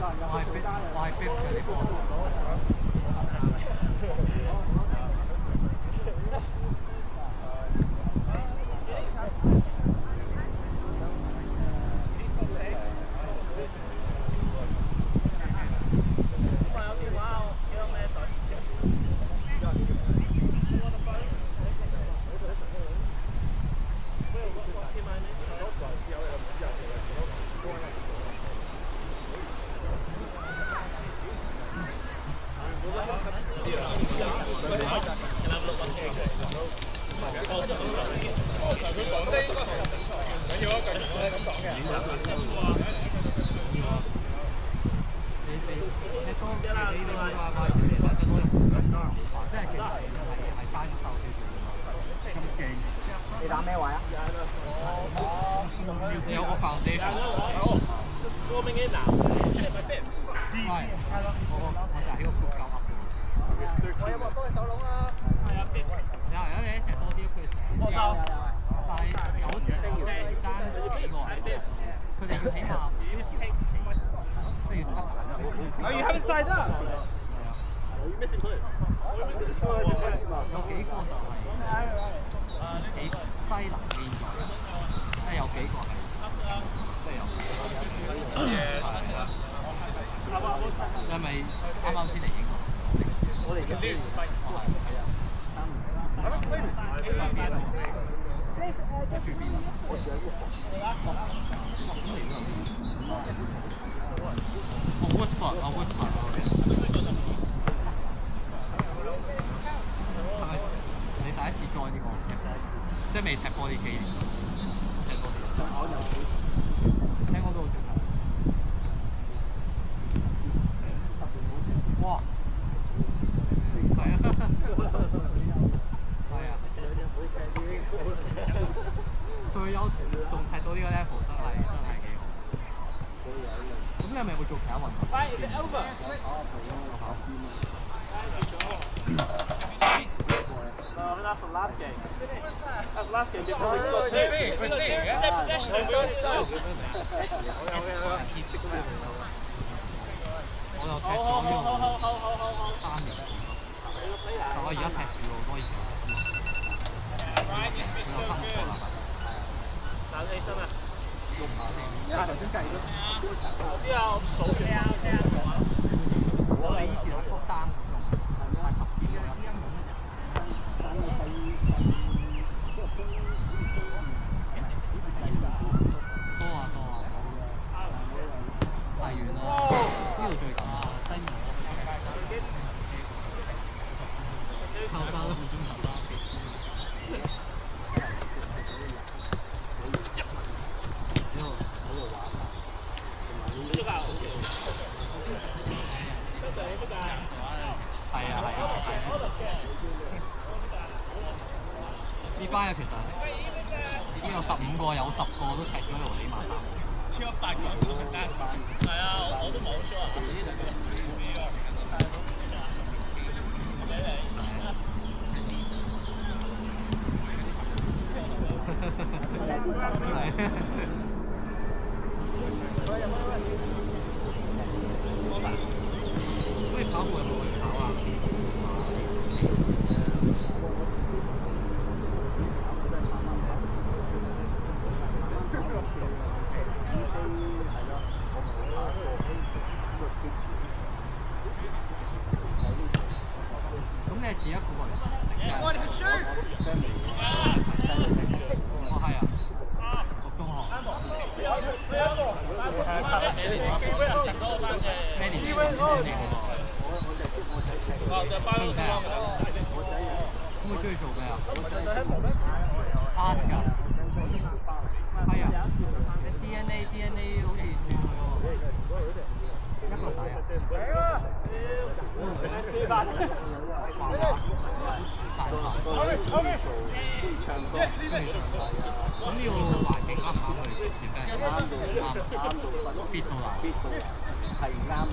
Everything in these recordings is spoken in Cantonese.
我係 fit 嘅呢個。你打咩位啊？有個 foundation。個名幾難？係，我就喺個 group 教噏嘅。我有冇人幫你手籠啊？係啊，有你一齊多啲，佢成日。我收。但係有時就爭幾個人，佢哋要起碼即係要測神。Are you having side up? You missing player? 有幾個就係喺西南邊在，即係有幾個係即係有。你係咪啱啱先嚟英國？我嚟嘅。你第一次 join 呢個，即係未踢波啲機，踢多啲。聽講都好少睇。哇！係啊，係啊。退休仲踢到呢個 level 真係幾好。咁你係咪會做其他運動？No, that's the last game. That's the last game. Before we scored two. Possession. 我又踢咗呢個3年，但我而家踢少好多以前踢得耐。佢又分唔過啦。打起身啊！頭先計咗。我知啊，我數住啊。我哋以前係福丹嗰種，係10點嘅。多啊！太遠啦，呢度最近啊，西面後包都好中意啦。係啊！呢班其實已經有15個，有10個都踢咗喺度起碼3個。超8個人加係啊，我都冇錯啊。咁你跑步有冇去跑啊？咁你係自己一個過嚟？我哋去輸。哦，係啊。讀中學。咩年齡？咁佢中意做咩啊？art 㗎。係啊。你 DNA 好似轉去喎。一個仔啊？畫畫。大學。唱歌。咁呢個環境啱唔啱佢？啱，fit 到啦。係唔啱我。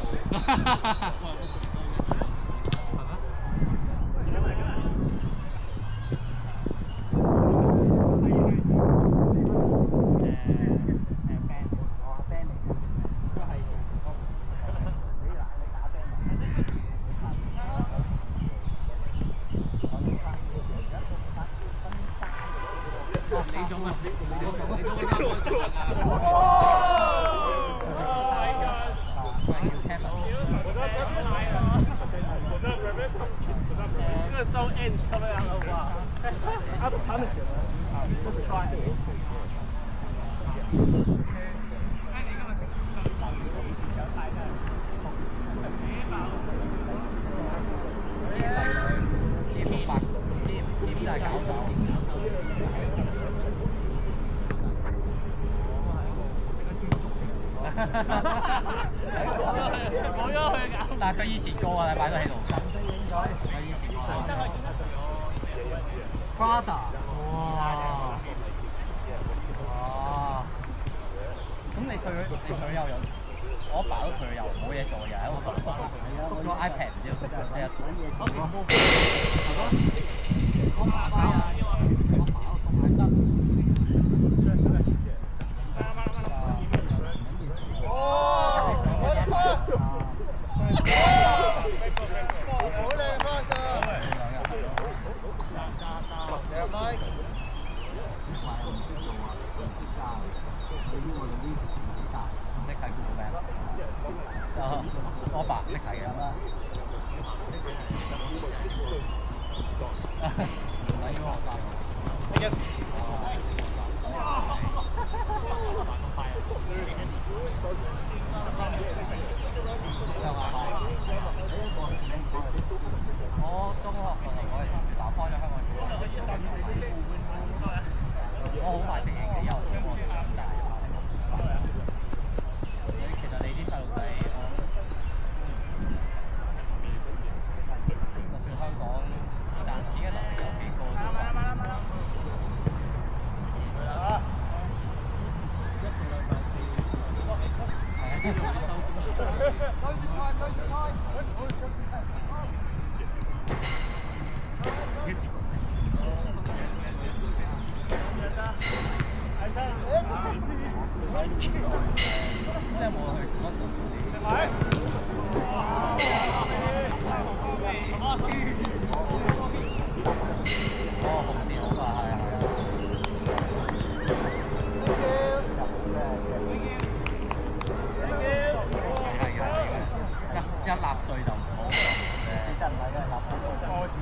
这个收 inch เข้าไปแล้วว่าอัพพันก็จะ try 就係搞手。冇咗佢搞，但係佢以前個禮拜都喺度。佢以前個。Prada， 哇！哇！咁你退休有？我阿爸都退休，冇嘢做，又喺度篤個 iPad 唔知成日我爸爸啊，我爸都同埋得。我爸識睇㗎啦。唔係要學習。我中學我係打開咗香港小我好快適應嘅，因為我長大。其實你啲細路仔，就算香港賺錢嘅能力有幾高都話。即係冇去乜度紅線好快係啊！一納稅就唔好嘅。其實唔係嘅，納稅多字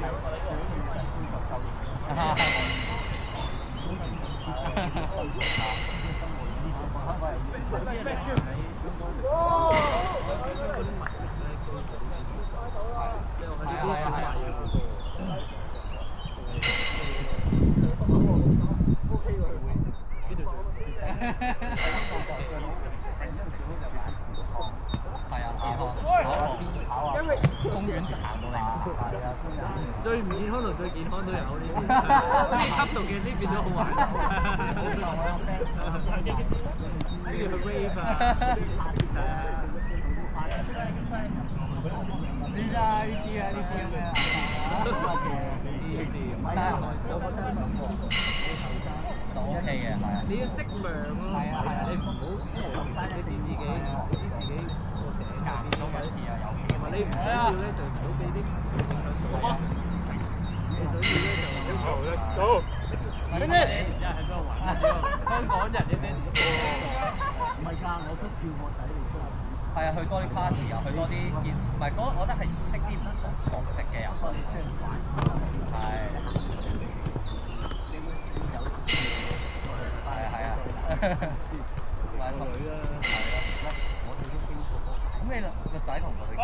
公園行到嚟，最唔健康同最健康都有呢啲，呢啲吸毒嘅呢變咗好玩。呢個 rave 啊，呢啲啊咩啊？就 OK 嘅，係啊。你要適量咯，係啊，你唔好你自己間中有時又有嘅，你唔需要咧就唔好俾啲影響到。你想要咧就好。Finish！而家喺邊度玩啊？香港人呢啲唔係㗎，我都叫我仔嚟出嚟。係啊，去多啲 party 啊，去多啲見，唔係我覺得係識啲唔同國籍嘅人。係。係啊。買女啦，係啊，我哋都經過過。咁你個仔同佢嘅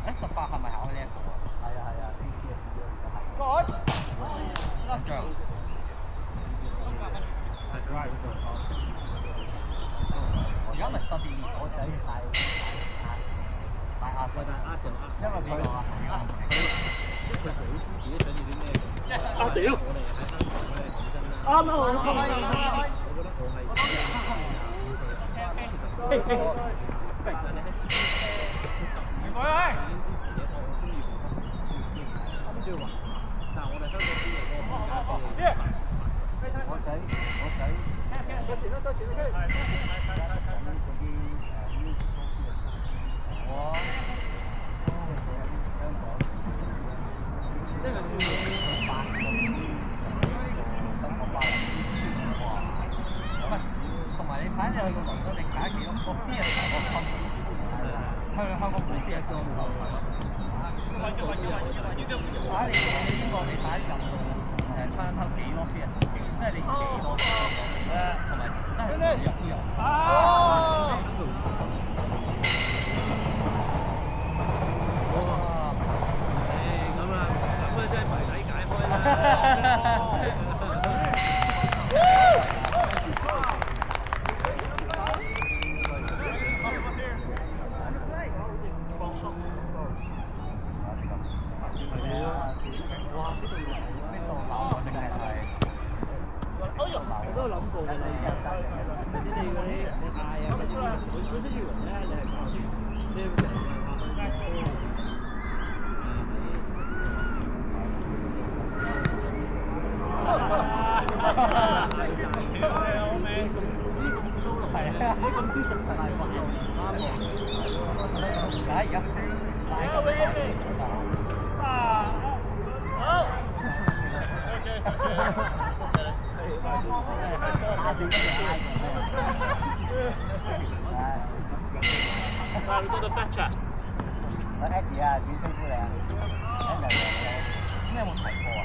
？18係咪考呢一個？係啊。而家咪study 我仔大壓佢，因為邊個啊？佢自己想要啲咩？啊屌！啱啦，我覺得但係我哋香港啲人我仔睇你去個倫敦，你睇幾多個邊人同我分？香港冇邊一個唔夠睇。啊！你英國你睇咁參考幾多邊人？即係你幾多同埋真係入都有。Eddie 啊，點稱呼你啊？咩有冇睇過啊？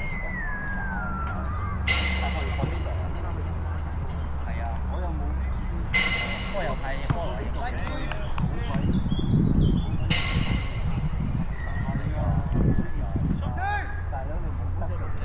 睇過呢度啊？係啊，我又冇，不過又睇波羅呢度。大佬你冇得做啫。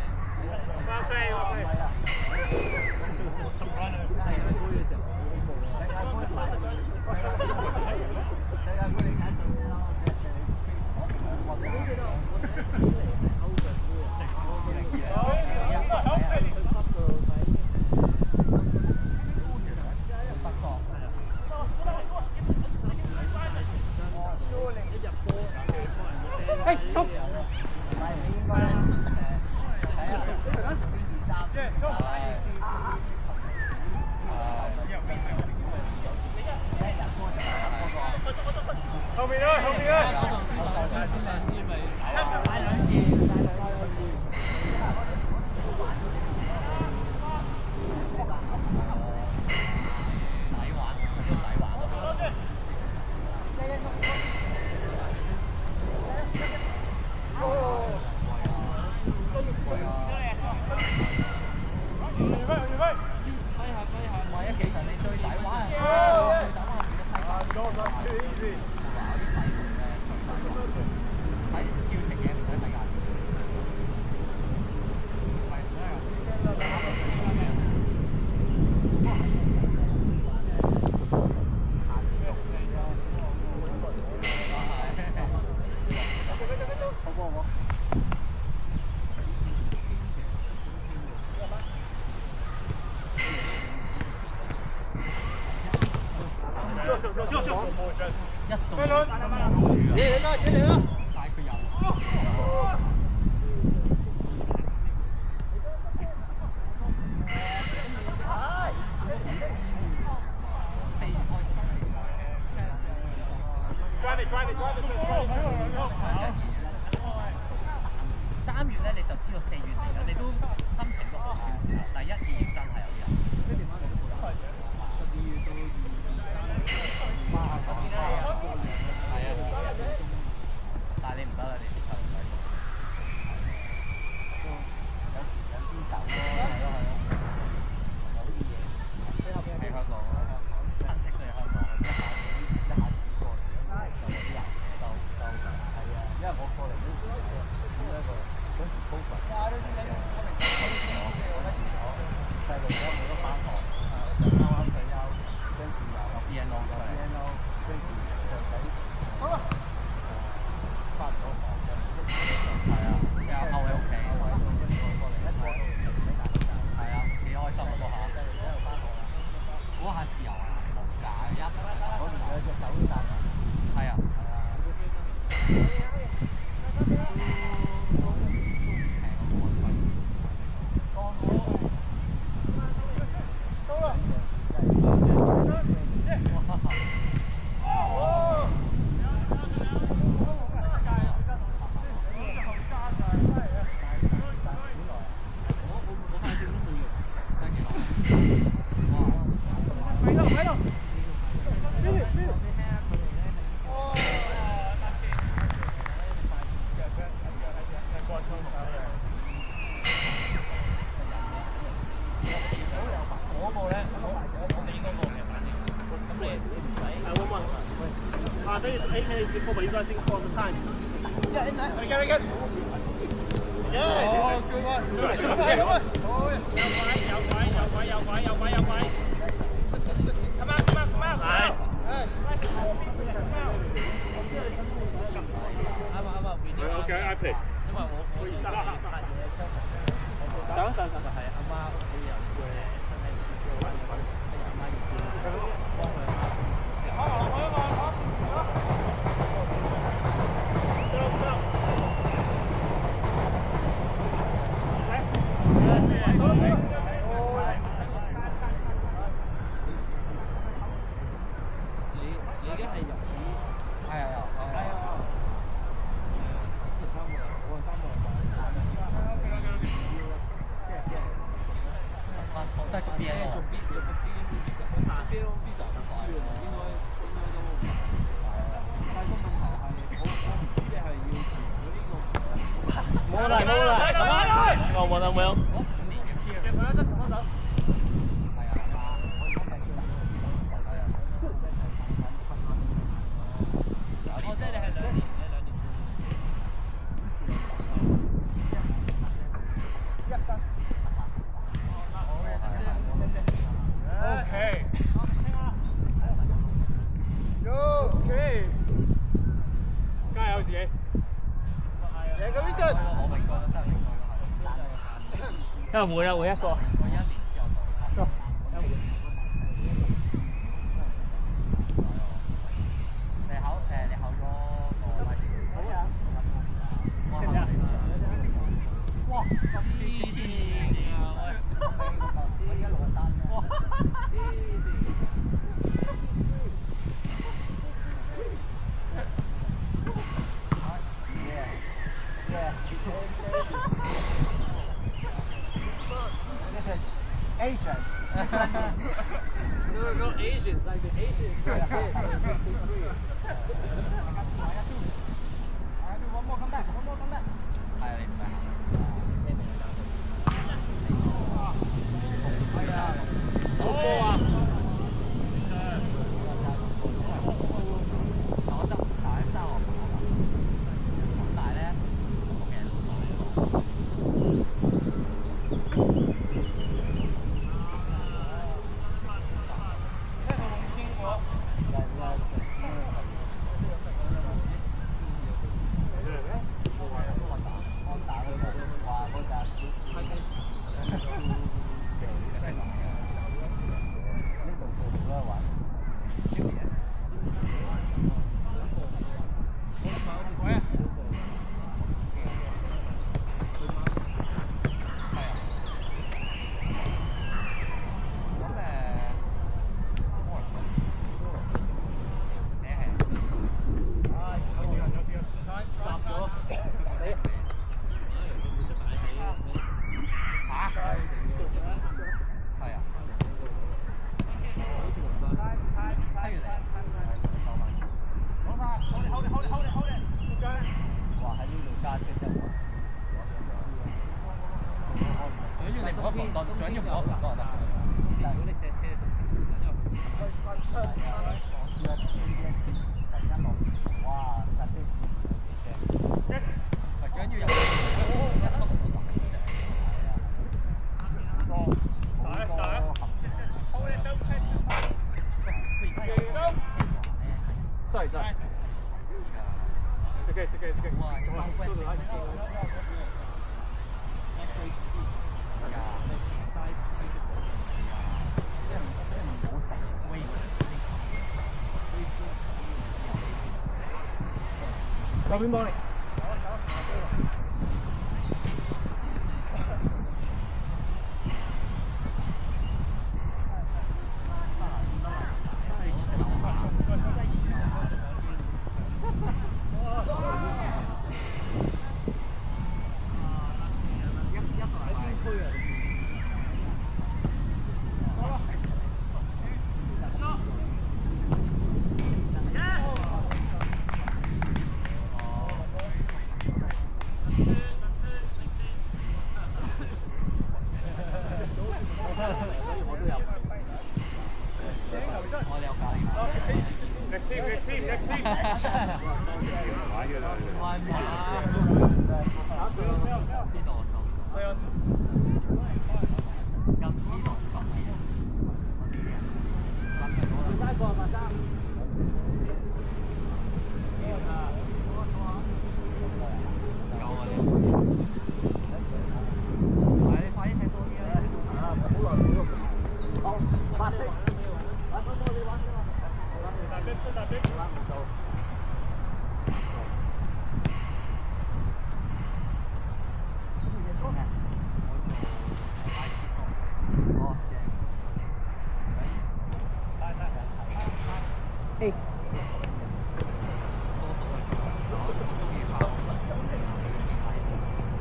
3月咧你就知道4月嚟啦，你都心情都好轉。第1、2月真係有人。12月到2月。係啊。但係你唔得啦，你啲球唔使。有啲走咯，係咯。喺香港，親戚都喺香港，一下子過嚟，就有啲人就係啊，因為我過嚟嗰時係一個嗰時高份，細路仔冇得返學，就啱啱退休，跟住又有 BNO，跟住細路仔返咗學嘅，係啊，比較漚喺屋企，跟住我過嚟一坐喺大陸就係啊，幾開心啊嗰下，嗰下自由啊，無價一嗰年有隻手都賺埋，係啊。喺度。I think it's 8 minutes before, but you guys think for the time. Yeah, in there. Again. Yeah. Oh, good one. Good one. Come out. Nice. Okay, I pick. 都係做 B N 咯。冇啦，冇冇。因為每一個。Asians. No, not Asians, like the Asians. One more, come back. 係你唔使行。好波啊！我執大三號咁大咧，其實都冇。Good morning.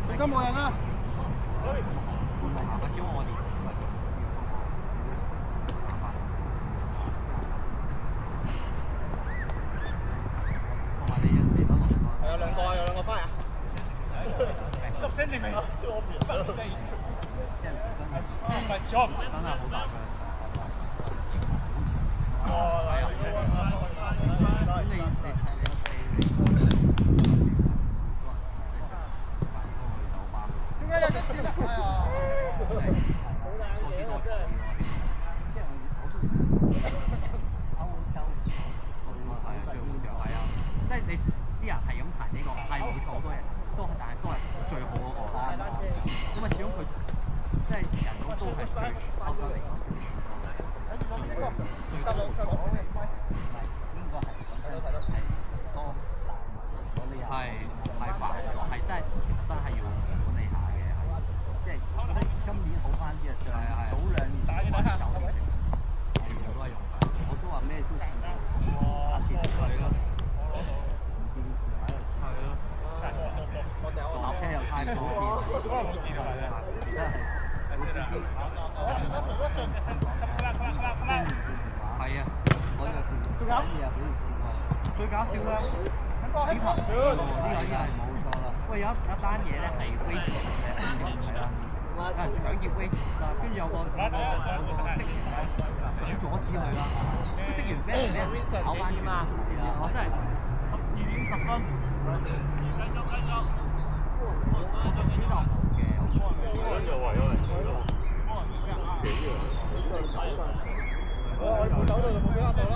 而家冇人啦。有兩個啊，有兩個翻啊。10 centimeter。真係好大嘅。係啊。咁你點解有啲事啊？哎呀！多姿多彩啲喎。係啊，最好就係啊，即係你啲人係咁彈呢個，係冇錯，好多人都，但係都係最好嗰個。因為始終佢即係人工都係最歐洲嚟講最高嘅。係煩咗，係真係要管理下嘅，即係今年好翻啲啊，早兩年開始走啲係都係用緊，我都話咩都試過，係咯，搭車又太普遍，真係。係啊，我呢個最搞笑啦！呢個係冇錯啦。喂，有一單嘢咧係 Waitrose 嘅，係啦，有人搶劫 Waitrose 啦，跟住有個職員咧想阻止佢啦，個職員俾人炒翻㗎嘛，我真係12點10分，邊度冇嘅？我冇走到就冇俾呃到啦。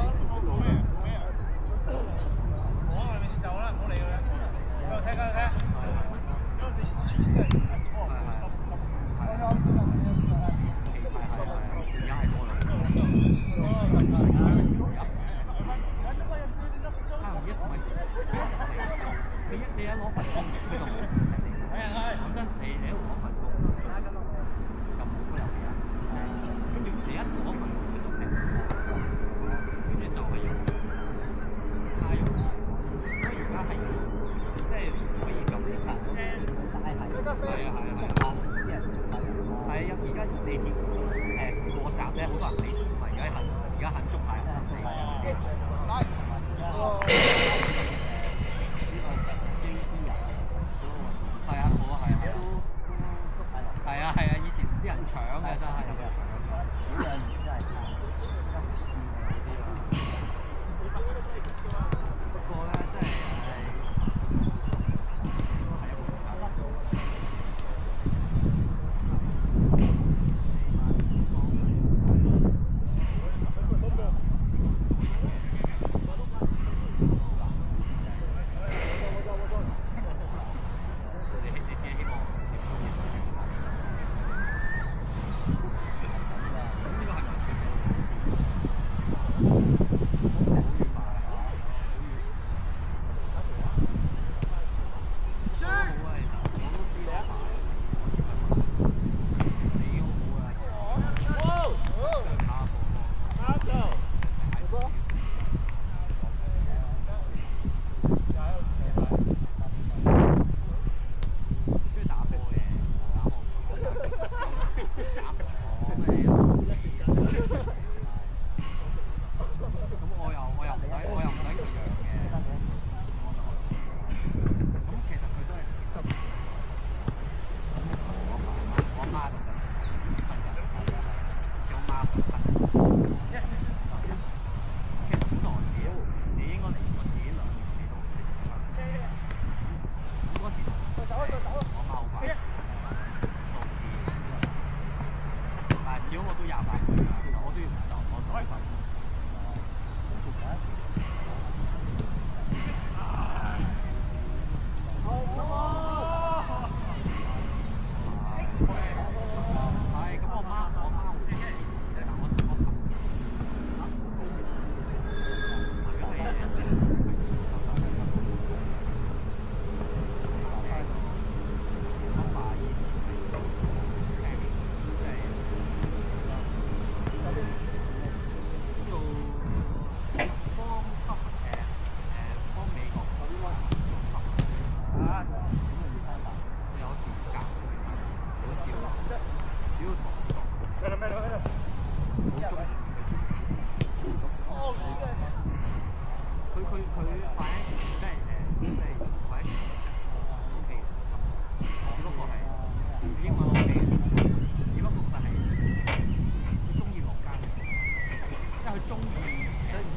佢中意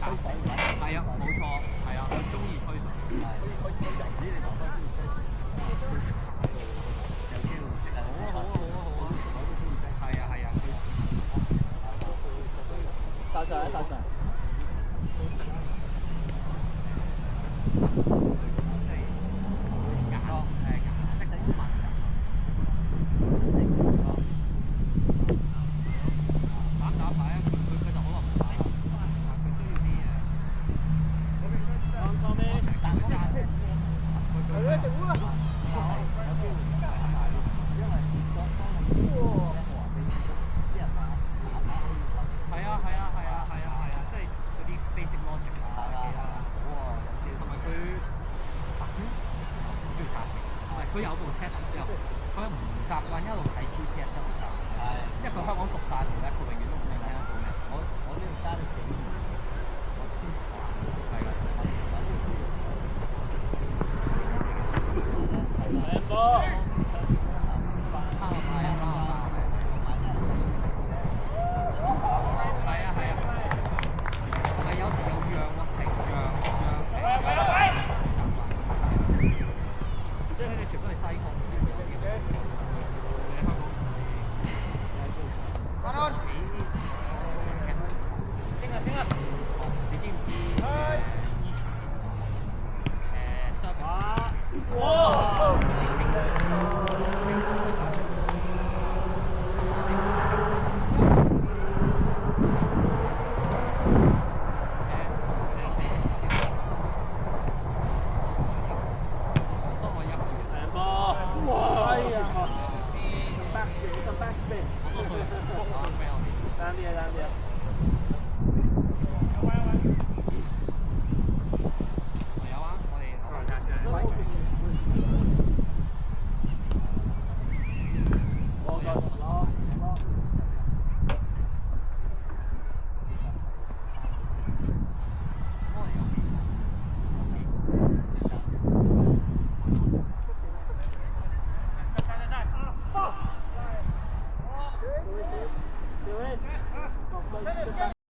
打水，係啊，冇錯，係啊，佢中意吹水，係。所以佢游水你留翻先吹。有機會識啊！好啊！係啊係啊，搭上搭上。佢有部